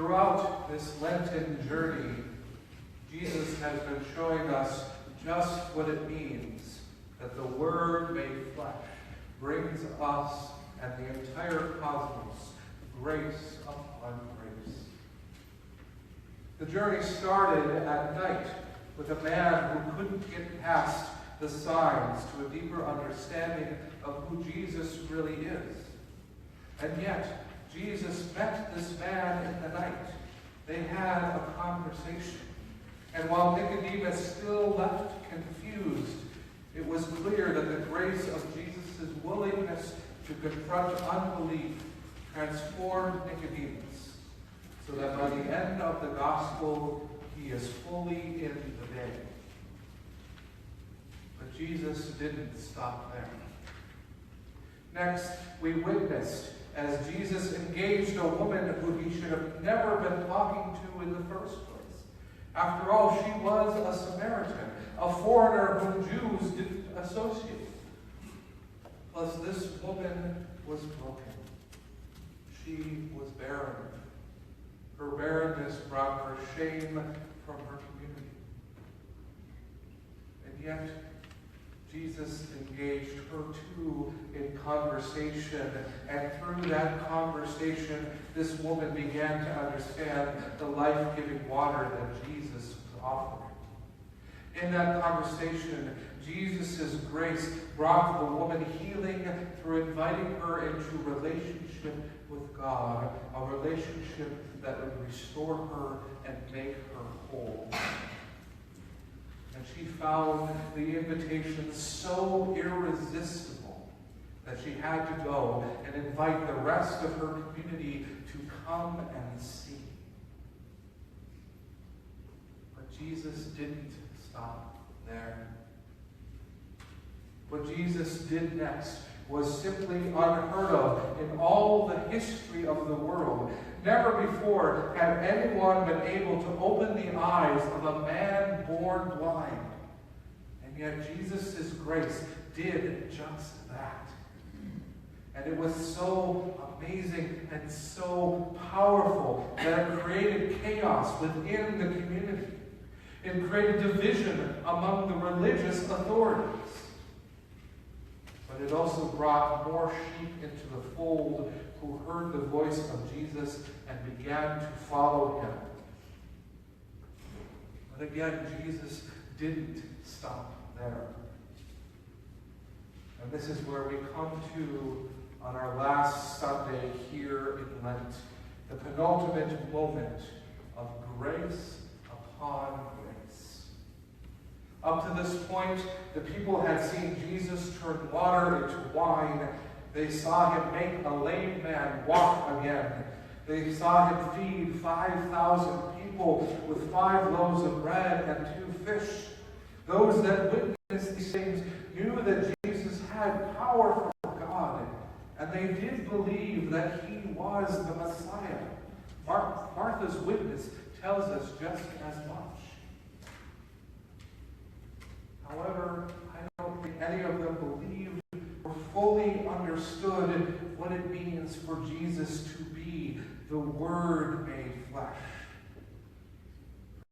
Throughout this Lenten journey, Jesus has been showing us just what it means that the Word made flesh brings us and the entire cosmos grace upon grace. The journey started at night with a man who couldn't get past the signs to a deeper understanding of who Jesus really is. And yet, Jesus met this man in the night. They had a conversation. And while Nicodemus still left confused, it was clear that the grace of Jesus' willingness to confront unbelief transformed Nicodemus, so that by the end of the gospel, he is fully in the day. But Jesus didn't stop there. Next, we witnessed as Jesus engaged a woman who he should have never been talking to in the first place. After all, she was a Samaritan, a foreigner whom Jews didn't associate with. Plus, this woman was broken. She was barren. Her barrenness brought her shame from her community. And yet, Jesus engaged her too in conversation, and through that conversation, this woman began to understand the life-giving water that Jesus was offering. In that conversation, Jesus' grace brought the woman healing through inviting her into relationship with God, a relationship that would restore her and make her whole. And she found the invitation so irresistible that she had to go and invite the rest of her community to come and see. But Jesus didn't stop there. What Jesus did next was simply unheard of in all the history of the world. Never before had anyone been able to open the eyes of a man born blind. And yet Jesus' grace did just that. And it was so amazing and so powerful that it created chaos within the community. It created division among the religious authorities. But it also brought more sheep into the fold who heard the voice of Jesus and began to follow him. But again, Jesus didn't stop there. And this is where we come to on our last Sunday here in Lent, the penultimate moment of grace upon grace. Up to this point, the people had seen Jesus turn water into wine. They saw him make a lame man walk again. They saw him feed 5,000 people with 5 loaves of bread and 2 fish. Those that witnessed these things knew that Jesus had power from God, and they did believe that he was the Messiah. Martha's witness tells us just as much. However, I don't think any of them believed or fully understood what it means for Jesus to be the Word made flesh.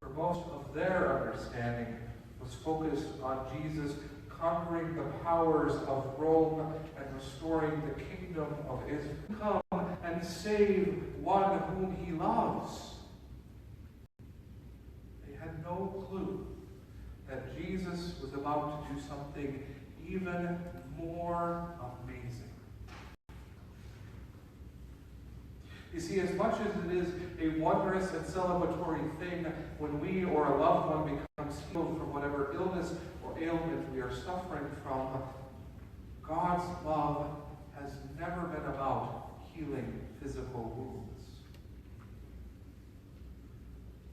For most of their understanding was focused on Jesus conquering the powers of Rome and restoring the kingdom of Israel. Come and save one whom he loves. They had no clue that Jesus was about to do something even more amazing. You see, as much as it is a wondrous and celebratory thing when we or a loved one becomes healed from whatever illness or ailment we are suffering from, God's love has never been about healing physical wounds.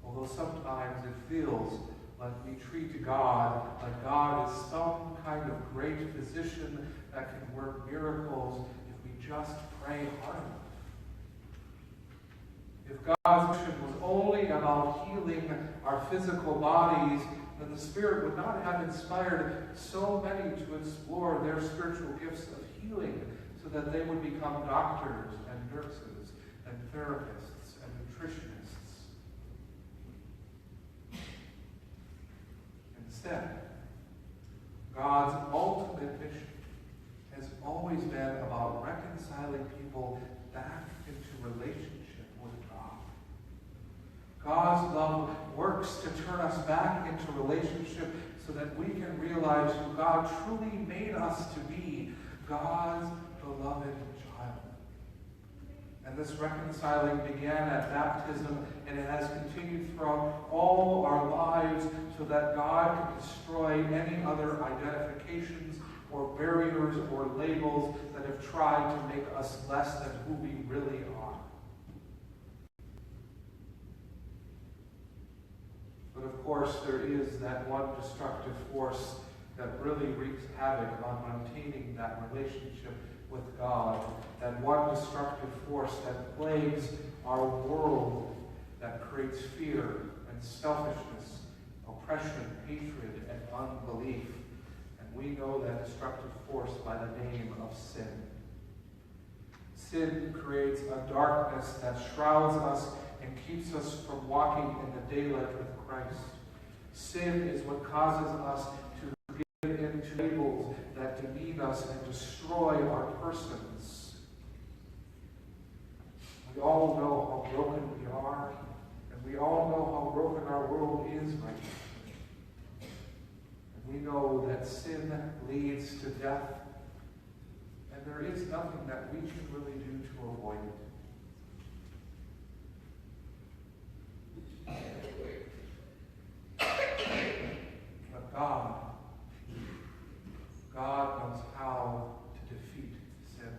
Although sometimes it feels like we treat God like God is some kind of great physician that can work miracles if we just pray hard enough. If God's mission was only about healing our physical bodies, then the Spirit would not have inspired so many to explore their spiritual gifts of healing so that they would become doctors and nurses and therapists and nutritionists sin. God's ultimate mission has always been about reconciling people back into relationship with God. God's love works to turn us back into relationship so that we can realize who God truly made us to be, God's beloved child. And this reconciling began at baptism, and it has continued throughout all our lives so that God can destroy any other identifications or barriers or labels that have tried to make us less than who we really are. But of course, there is that one destructive force that really wreaks havoc on maintaining that relationship with God, that one destructive force that plagues our world, that creates fear and selfishness, oppression, hatred, and unbelief. And we know that destructive force by the name of sin. Sin creates a darkness that shrouds us and keeps us from walking in the daylight with Christ. Sin is what causes us to give into labels that demean us and destroy our persons. We all know how broken we are, and we all know how broken our world is right now. And we know that sin leads to death, and there is nothing that we can really do to avoid it. But God knows how to defeat sin.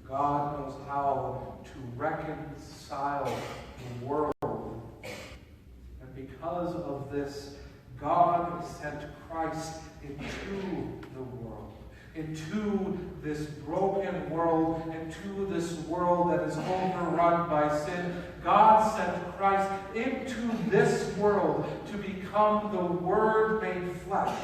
God knows how to reconcile the world. And because of this, God sent Christ into the world, into this broken world, into this world that is overrun by sin. God sent Christ into this world to become the Word made flesh,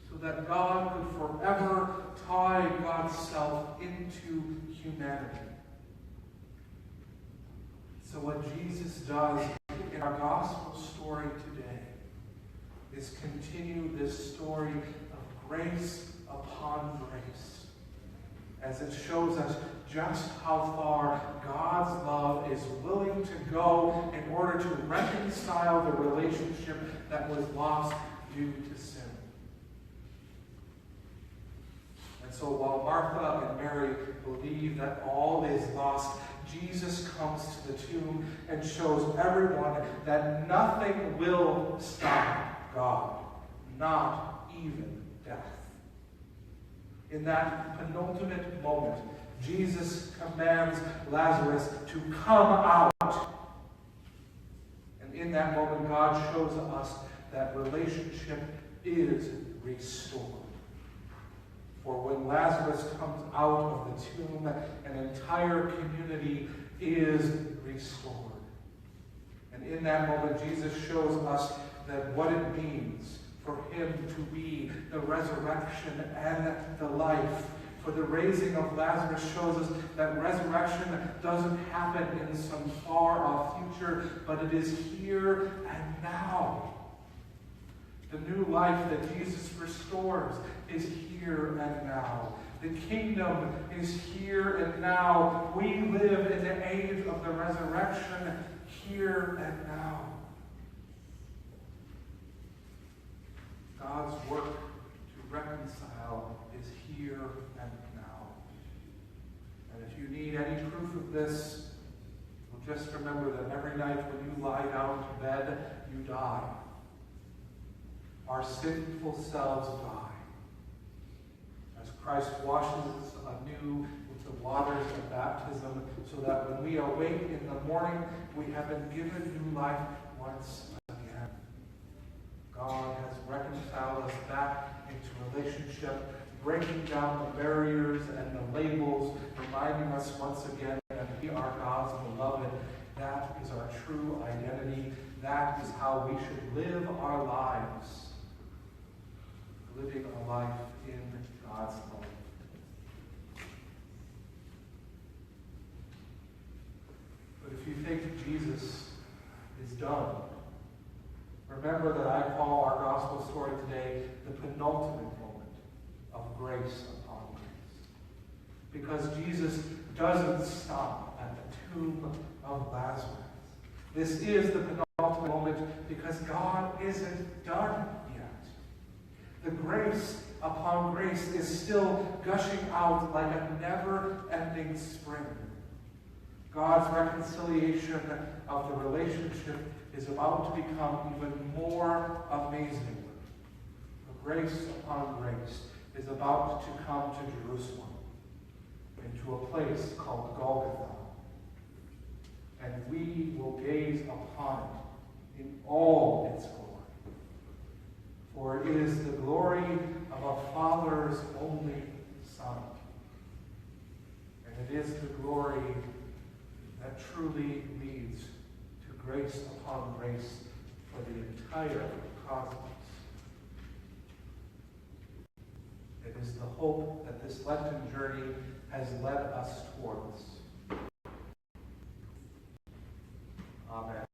so that God could forever tie God's self into humanity. So what Jesus does in our gospel story today is continue this story of grace upon grace, as it shows us just how far God's love is willing to go in order to reconcile the relationship that was lost due to sin. And so while Martha and Mary believe that all is lost, Jesus comes to the tomb and shows everyone that nothing will stop God, not even death. In that penultimate moment, Jesus commands Lazarus to come out. And in that moment, God shows us that relationship is restored. For when Lazarus comes out of the tomb, an entire community is restored. And in that moment, Jesus shows us that what it means for him to be the resurrection and the life. For the raising of Lazarus shows us that resurrection doesn't happen in some far-off future, but it is here and now. The new life that Jesus restores is here and now. The kingdom is here and now. We live in the age of the resurrection here and now. God's work to reconcile is here and now. And if you need any proof of this, well, just remember that every night when you lie down to bed, you die. Our sinful selves die. As Christ washes us anew with the waters of baptism, so that when we awake in the morning, we have been given new life once again. God has reconciled us back into relationship, breaking down the barriers and the labels, reminding us once again that we are God's beloved. That is our true identity. That is how we should live our lives. Living a life in God's love. But if you think Jesus is done, Remember that I call our gospel story today the penultimate moment of grace upon grace. Because Jesus doesn't stop at the tomb of Lazarus. This is the penultimate moment because God isn't done yet. The grace upon grace is still gushing out like a never-ending spring. God's reconciliation of the relationship is about to become even more amazing. The grace upon grace is about to come to Jerusalem, into a place called Golgotha. And we will gaze upon it in all its glory. For it is the glory of a Father's only Son. And it is the glory that truly leads to grace upon grace for the entire cosmos. It is the hope that this Lenten journey has led us towards. Amen.